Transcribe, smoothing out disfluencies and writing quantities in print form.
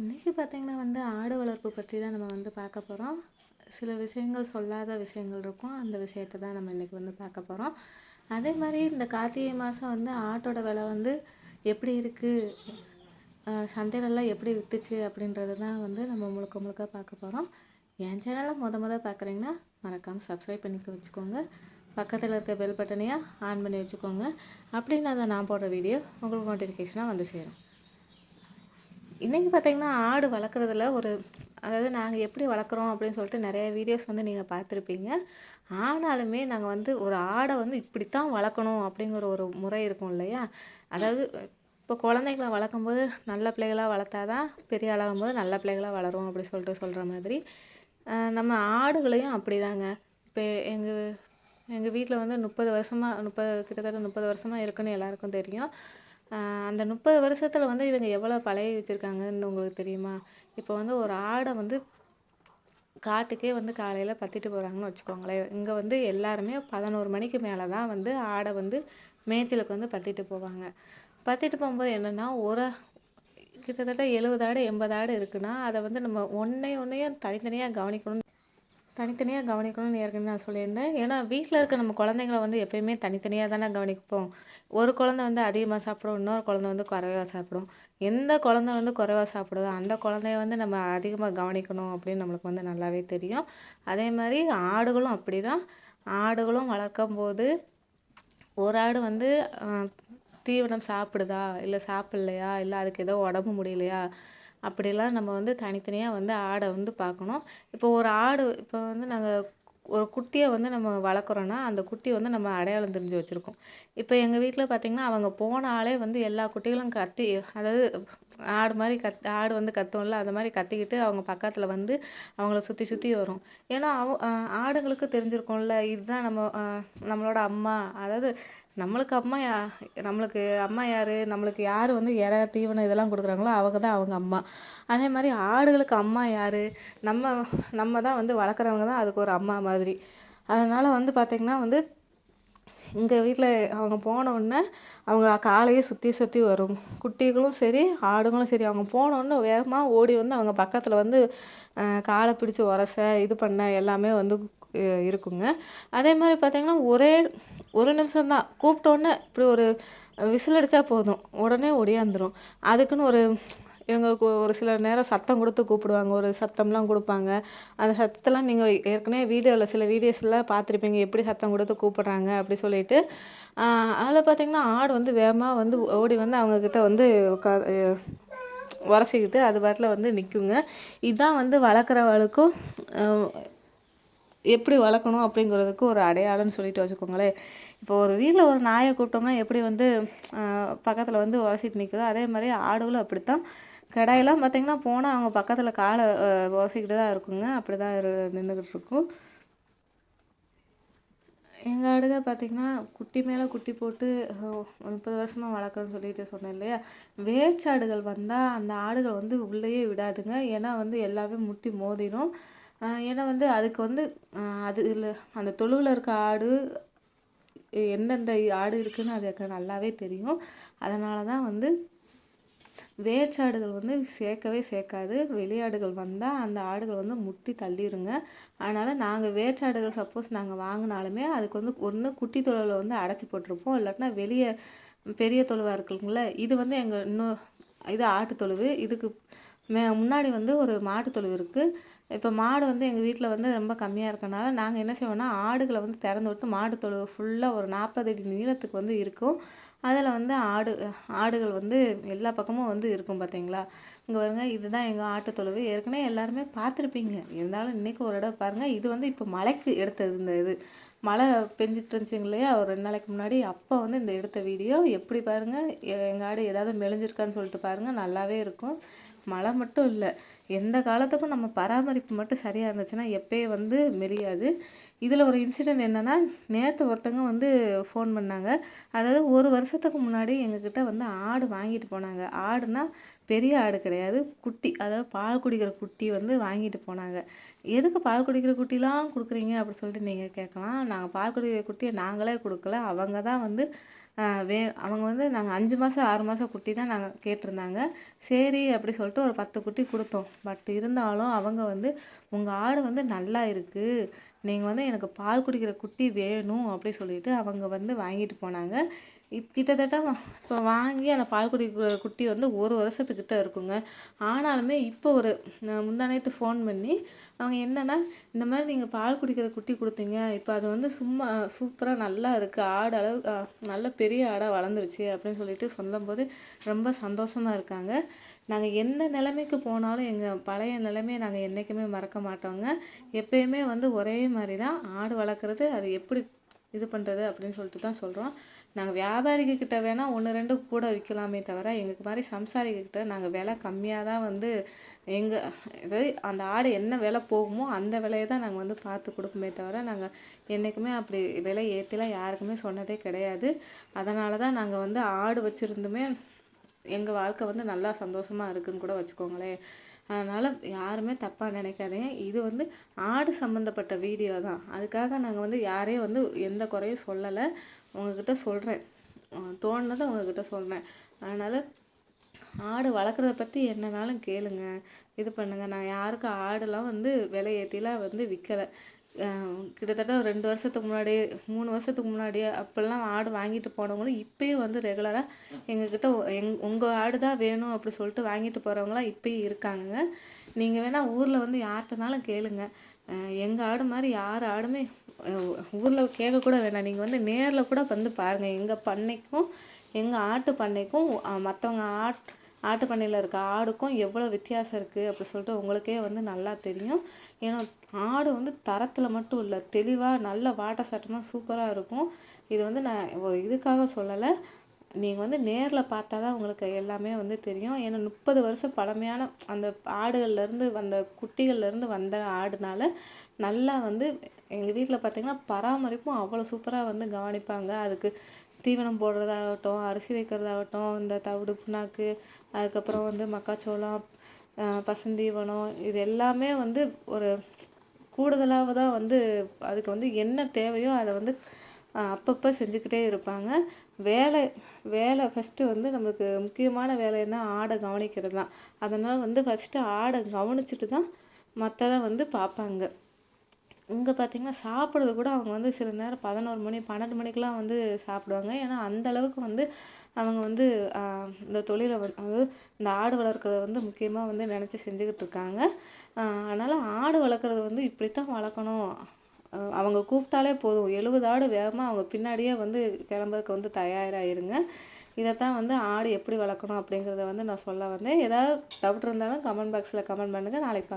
இன்றைக்கி பார்த்திங்கன்னா ஆடு வளர்ப்பு பற்றி தான் நம்ம பார்க்க போகிறோம். சில விஷயங்கள் சொல்லாத விஷயங்கள் இருக்கும். அந்த விஷயத்தை தான் நம்ம இன்றைக்கி பார்க்க போகிறோம். அதே மாதிரி இந்த கார்த்திகை மாதம் ஆட்டோட விலை எப்படி இருக்குது, சந்தையிலலாம் எப்படி விற்றுச்சு அப்படின்றது தான் நம்ம முழுக்க முழுக்க பார்க்க போகிறோம். என் சேனலை முத பார்க்குறீங்கன்னா மறக்காமல் சப்ஸ்கிரைப் பண்ணிக்க வச்சுக்கோங்க. பக்கத்தில் இருக்க பெல் பட்டனையாக ஆன் பண்ணி வச்சுக்கோங்க. அப்படின்னு அதை நான் போடுற வீடியோ உங்களுக்கு நோட்டிஃபிகேஷனாக சேரும். இன்றைக்கி பார்த்திங்கன்னா ஆடு வளர்க்குறதுல அதாவது நாங்கள் எப்படி வளர்க்குறோம் அப்படின்னு சொல்லிட்டு நிறைய வீடியோஸ் நீங்கள் பார்த்துருப்பீங்க. ஆனாலுமே நாங்கள் ஒரு ஆடை இப்படித்தான் வளர்க்கணும் அப்படிங்கிற ஒரு முறை இருக்கும் இல்லையா? அதாவது இப்போ குழந்தைங்களை வளர்க்கும்போது நல்ல பிள்ளைகளாக வளர்த்தாதான் பெரிய ஆளாகும்போது நல்ல பிள்ளைகளாக வளரும் அப்படி சொல்கிற மாதிரி நம்ம ஆடுகளையும் அப்படி தாங்க. இப்போ எங்கள் வீட்டில் 30 வருஷமாக கிட்டத்தட்ட 30 வருஷமாக இருக்குன்னு எல்லாருக்கும் தெரியும். அந்த 30 வருஷத்தில் இவங்க எவ்வளோ பழகி வச்சுருக்காங்கன்னு உங்களுக்கு தெரியுமா? இப்போ ஒரு ஆடை காட்டுக்கே காலையில் பற்றிட்டு போகிறாங்கன்னு வச்சுக்கோங்களேன். இங்கே எல்லாருமே 11 மணிக்கு மேலே தான் ஆடை மேய்ச்சலுக்கு பற்றிட்டு போவாங்க. பற்றிட்டு போகும்போது என்னென்னா கிட்டத்தட்ட 70 ஆடு 80 ஆடு இருக்குன்னா அதை நம்ம ஒன்றையும் தனித்தனியாக கவனிக்கணும்னு ஏற்கனவே நான் சொல்லியிருந்தேன். ஏன்னா வீட்டில் இருக்க நம்ம குழந்தைங்கள எப்போயுமே தனித்தனியாக தானே கவனிப்போம். ஒரு குழந்தை அதிகமாக சாப்பிடும், இன்னொரு குழந்தை குறைவாக சாப்பிடும். எந்த குழந்தை குறைவாக சாப்பிடுதோ அந்த குழந்தைய நம்ம அதிகமாக கவனிக்கணும் அப்படின்னு நம்மளுக்கு நல்லாவே தெரியும். அதே மாதிரி ஆடுகளும் அப்படி தான். ஆடுகளும் வளர்க்கும் போது ஒரு ஆடு தீவனம் சாப்பிடுதா இல்லை சாப்பிட்லையா, இல்லை அதுக்கு ஏதோ உடம்பு முடியலையா, அப்படிலாம் நம்ம தனித்தனியாக ஆடை பார்க்கணும். இப்போ ஒரு ஆடு இப்போ நாங்கள் ஒரு குட்டியை நம்ம வளர்க்குறோன்னா அந்த குட்டி நம்ம அடையாளம் தெரிஞ்சு வச்சுருக்கோம். இப்போ எங்கள் வீட்டில் பார்த்திங்கன்னா அவங்க போனாலே எல்லா குட்டிகளும் கத்தி, அதாவது ஆடு மாதிரி ஆடு கத்தும்ல அந்த மாதிரி கத்திக்கிட்டு அவங்க பக்கத்தில் அவங்கள சுற்றி வரும். ஏன்னா ஆடுங்களுக்கு தெரிஞ்சிருக்கும்ல இதுதான் நம்மளோட அம்மா. அதாவது நம்மளுக்கு அம்மா யார், நம்மளுக்கு யார் இறை தீவனம் இதெல்லாம் கொடுக்குறாங்களோ அவங்க தான் அவங்க அம்மா. அதே மாதிரி ஆடுகளுக்கு அம்மா யார், நம்ம தான் வளர்க்குறவங்க தான் அதுக்கு ஒரு அம்மா மாதிரி. அதனால் பார்த்திங்கன்னா எங்கள் வீட்டில் அவங்க போனோடனே அவங்க காலையே சுற்றி வரும். குட்டிகளும் சரி ஆடுகளும் சரி அவங்க போனோடனே வேகமாக ஓடி அவங்க பக்கத்தில் காலை பிடிச்சி உரச இது பண்ண எல்லாமே இருக்குங்க. அதே மாதிரி பார்த்திங்கன்னா ஒரு நிமிஷம்தான் கூப்பிட்டோன்னே இப்படி ஒரு விசில் அடித்தா போதும் உடனே ஒடியாந்துடும். அதுக்குன்னு இவங்க ஒரு சில நேரம் சத்தம் கொடுத்து கூப்பிடுவாங்க, ஒரு சத்தம்லாம் கொடுப்பாங்க. அந்த சத்தத்தெல்லாம் நீங்கள் ஏற்கனவே சில வீடியோஸ்லாம் பார்த்துருப்பீங்க, எப்படி சத்தம் கொடுத்து கூப்பிட்றாங்க அப்படி சொல்லிட்டு. அதில் பார்த்திங்கன்னா ஆடு வேகமாக ஓடி அவங்கக்கிட்ட உரசிக்கிட்டு அது பாட்டில் நிற்குங்க. இதுதான் வளர்க்குறவளுக்கும் எப்படி வளர்க்கணும் அப்படிங்கிறதுக்கு ஒரு அடையாளம்னு சொல்லிட்டு வச்சுக்கோங்களேன். இப்போ ஒரு வீட்டில் ஒரு நாயை கூப்பிட்டோம்னா எப்படி பக்கத்தில் உரசிட்டு நிற்குதோ அதே மாதிரி ஆடுகளும் அப்படித்தான். கடாயெல்லாம் பார்த்திங்கன்னா போனால் அவங்க பக்கத்தில் காலை உரசிக்கிட்டு தான் இருக்குங்க. அப்படி தான் நின்றுக்கிட்டு இருக்கும். எங்கள் ஆடுக பார்த்திங்கன்னா குட்டி மேலே குட்டி போட்டு 30 வருஷமாக வளர்க்குறேன்னு சொல்லிட்டு சொன்னேன் இல்லையா? வேற்றாடுகள் வந்தால் அந்த ஆடுகள் உள்ளேயே விடாதுங்க. ஏன்னா எல்லாமே முட்டி மோதிடும். ஏன்னா அதுக்கு அது இல்லை அந்த தொழுவில் இருக்க ஆடு எந்தெந்த ஆடு இருக்குதுன்னு அதுக்கு நல்லாவே தெரியும். அதனால தான் வேற்றாடுகள் சேர்க்கவே சேர்க்காது. வெளியாடுகள் வந்தால் அந்த ஆடுகள் முட்டி தள்ளிடுங்க. அதனால் நாங்கள் வேற்றாடுகள் சப்போஸ் நாங்கள் வாங்கினாலுமே அதுக்கு ஒன்று குட்டி தொழுவில் அடைச்சி போட்டிருப்போம். இல்லாட்டினா வெளியே பெரிய தொழுவாக இருக்குங்கள இது எங்கள் இது ஆட்டு தொழுவு. இதுக்கு முன்னாடி ஒரு மாட்டு தொழுவு இருக்குது. இப்போ மாடு எங்கள் வீட்டில் ரொம்ப கம்மியாக இருக்கனால நாங்கள் என்ன செய்வோம்னா ஆடுகளை திறந்து விட்டு மாடு தொழுவு ஃபுல்லாக ஒரு 40 அடி நீளத்துக்கு இருக்கும். அதில் ஆடுகள் எல்லா பக்கமும் இருக்கும். பார்த்தீங்களா? இங்கே பாருங்க, இதுதான் எங்கள் ஆட்டு தொழுவு. ஏற்கனவே எல்லாருமே பார்த்துருப்பீங்க. இருந்தாலும் இன்றைக்கி ஒரு இடம் பாருங்கள். இது இப்போ மழைக்கு எடுத்தது. இது மழை பெஞ்சிட்டு இருந்துச்சுங்க இல்லையா ஒரு 2 நாளைக்கு முன்னாடி. அப்போ இந்த எடுத்த வீடியோ. எப்படி பாருங்கள், எங்கள் ஆடு ஏதாவது மெலிஞ்சிருக்கான்னு சொல்லிட்டு பாருங்கள். நல்லாவே இருக்கும். மழை மட்டும் இல்லை, எந்த காலத்துக்கும் நம்ம பராமரிப்பு மட்டும் சரியாக இருந்துச்சுன்னா எப்போயே மெலியாது. இதில் ஒரு இன்சிடெண்ட் என்னென்னா, நேற்று ஒருத்தங்க ஃபோன் பண்ணாங்க. அதாவது ஒரு வருஷத்துக்கு முன்னாடி எங்ககிட்ட ஆடு வாங்கிட்டு போனாங்க. ஆடுனா பெரிய ஆடு கிடையாது, குட்டி, அதாவது பால் குடிக்கிற குட்டி வாங்கிட்டு போனாங்க. எதுக்கு பால் குடிக்கிற குட்டிலாம் கொடுக்குறீங்க அப்படி சொல்லிட்டு நீங்கள் கேட்கலாம். நாங்கள் பால் குடிக்கிற குட்டியை நாங்களே கொடுக்கல, அவங்க தான் அவங்க வந்து நாங்கள் 5 மாதம் 6 மாதம் குட்டி தான் நாங்கள் கேட்டிருந்தாங்க. சரி அப்படி சொல்லிட்டு ஒரு 10 குட்டி கொடுத்தோம். பட் இருந்தாலும் அவங்க வந்து உங்கள் ஆடு வந்து நல்லா இருக்குது, நீங்கள் வந்து எனக்கு பால் குடிக்கிற குட்டி வேணும் அப்படி சொல்லிட்டு அவங்க வந்து வாங்கிட்டு போனாங்க. கிட்டத்தட்ட இப்போ வாங்கி அந்த பால் குடிக்கிற குட்டி வந்து 1 வருஷத்துக்கிட்ட இருக்குங்க. ஆனாலுமே இப்போ ஒரு முந்தா நேற்று ஃபோன் பண்ணி அவங்க என்னென்னா, இந்த மாதிரி நீங்கள் பால் குடிக்கிற குட்டி கொடுத்தீங்க, இப்போ அது வந்து சும்மா சூப்பராக நல்லா இருக்குது, ஆடு அளவு நல்ல பெரிய ஆடாக வளர்ந்துருச்சு அப்படின்னு சொல்லிட்டு சொல்லும்போது ரொம்ப சந்தோஷமாக இருக்காங்க. நாங்கள் எந்த நிலைமைக்கு போனாலும் எங்கள் பழைய நிலைமையை நாங்கள் என்றைக்குமே மறக்க மாட்டோங்க. எப்பயுமே வந்து ஒரே மாதிரி தான் ஆடு வளர்க்குறது, அது எப்படி இது பண்ணுறது அப்படின்னு சொல்லிட்டு தான் சொல்கிறோம். நாங்கள் வியாபாரிகிட்ட வேணால் 1 2 கூட விற்கலாமே தவிர, எங்களுக்கு மாதிரி சம்சாரிக்கிட்ட நாங்கள் விலை கம்மியாக தான் வந்து அதாவது அந்த ஆடு என்ன விலை போகுமோ அந்த விலையை தான் நாங்கள் வந்து பார்த்து கொடுப்போமே தவிர, நாங்கள் என்றைக்குமே அப்படி விலை ஏற்றிலாம் யாருக்குமே சொன்னதே கிடையாது. அதனால தான் நாங்கள் வந்து ஆடு வச்சுருந்துமே எங்கள் வாழ்க்கை வந்து நல்லா சந்தோஷமாக இருக்குதுன்னு கூட வச்சுக்கோங்களேன். அதனால் யாருமே தப்பாக நினைக்காதீங்க. இது வந்து ஆடு சம்மந்தப்பட்ட வீடியோ தான். அதுக்காக நாங்கள் வந்து யாரையும் வந்து எந்த குறையும் சொல்லலை. உங்ககிட்ட சொல்கிறேன், தோணுனதை உங்ககிட்ட சொல்கிறேன். அதனால் ஆடு வளர்க்குறத பற்றி என்னன்னாலும் கேளுங்க, இது பண்ணுங்கள். நான் யாருக்கும் ஆடுலாம் வந்து விலை ஏற்றிலாம் வந்து விற்கலை. கிட்டத்தட்ட 2 வருஷத்துக்கு முன்னாடி 3 வருஷத்துக்கு முன்னாடியே அப்போல்லாம் ஆடு வாங்கிட்டு போனவங்களும் இப்போயும் வந்து ரெகுலராக எங்ககிட்ட உங்கள் ஆடு தான் வேணும் அப்படி சொல்லிட்டு வாங்கிட்டு போகிறவங்களாம் இப்போயும் இருக்காங்க. நீங்கள் வேணால் ஊரில் வந்து யார்கிட்டனாலும் கேளுங்க. எங்கள் ஆடு மாதிரி யார் ஆடுமே ஊரில் கேட்கக்கூட வேணாம், நீங்கள் வந்து நேரில் கூட வந்து பாருங்கள். எங்கள் பண்ணைக்கும் எங்கள் ஆட்டு பண்ணைக்கும் மற்றவங்க ஆட்டு பண்ணையில் இருக்க ஆடுக்கும் எவ்வளோ வித்தியாசம் இருக்குது அப்படி சொல்லிட்டு உங்களுக்கே வந்து நல்லா தெரியும். ஏன்னா ஆடு வந்து தரத்தில் மட்டும் இல்லை, தெளிவாக நல்ல வாட்ட சாட்டமாக சூப்பராக இருக்கும். இது வந்து நான் ஒரு இதுக்காக சொல்லலை, நீங்கள் வந்து நேரில் பார்த்தா தான் உங்களுக்கு எல்லாமே வந்து தெரியும். ஏன்னா 30 வருஷம் பழமையான அந்த ஆடுகள்லேருந்து வந்த குட்டிகள்லேருந்து வந்த ஆடுனால நல்லா வந்து எங்கள் வீட்டில் பார்த்திங்கன்னா பராமரிப்பும் அவ்வளோ சூப்பராக வந்து கவனிப்பாங்க. அதுக்கு தீவனம் போடுறதாகட்டும், அரிசி வைக்கிறதாகட்டும், இந்த தவிடு புண்ணாக்கு, அதுக்கப்புறம் வந்து மக்காச்சோளம், பசுந்தீவனம், இது எல்லாமே வந்து ஒரு கூடுதலாக தான் வந்து அதுக்கு வந்து என்ன தேவையோ அதை வந்து அப்பப்போ செஞ்சுக்கிட்டே இருப்பாங்க. வேலை ஃபஸ்ட்டு வந்து நம்மளுக்கு முக்கியமான வேலை என்ன, ஆடை கவனிக்கிறது தான். அதனால் வந்து ஃபஸ்ட்டு ஆடை கவனிச்சுட்டு தான் மற்றதை வந்து பார்ப்பாங்க. இங்கே பார்த்திங்கன்னா சாப்பிட்றது கூட அவங்க வந்து சில நேரம் 11 மணி 12 மணிக்கெலாம் வந்து சாப்பிடுவாங்க. ஏன்னா அந்தளவுக்கு வந்து அவங்க வந்து இந்த தொழிலை அதாவது இந்த ஆடு வளர்க்குறத வந்து முக்கியமாக வந்து நினச்சி செஞ்சுக்கிட்டு இருக்காங்க. அதனால் ஆடு வளர்க்குறது வந்து இப்படித்தான் வளர்க்கணும். அவங்க கூப்பிட்டாலே போதும் 70 ஆடு வேகமாக அவங்க பின்னாடியே வந்து கிளம்புறதுக்கு வந்து தயாராகிருங்க. இதைத்தான் வந்து ஆடு எப்படி வளர்க்கணும் அப்படிங்கிறத வந்து நான் சொல்ல வந்தேன். ஏதாவது டவுட் இருந்தாலும் கமெண்ட் பாக்ஸில் கமெண்ட் பண்ணுங்கள். நாளைக்கு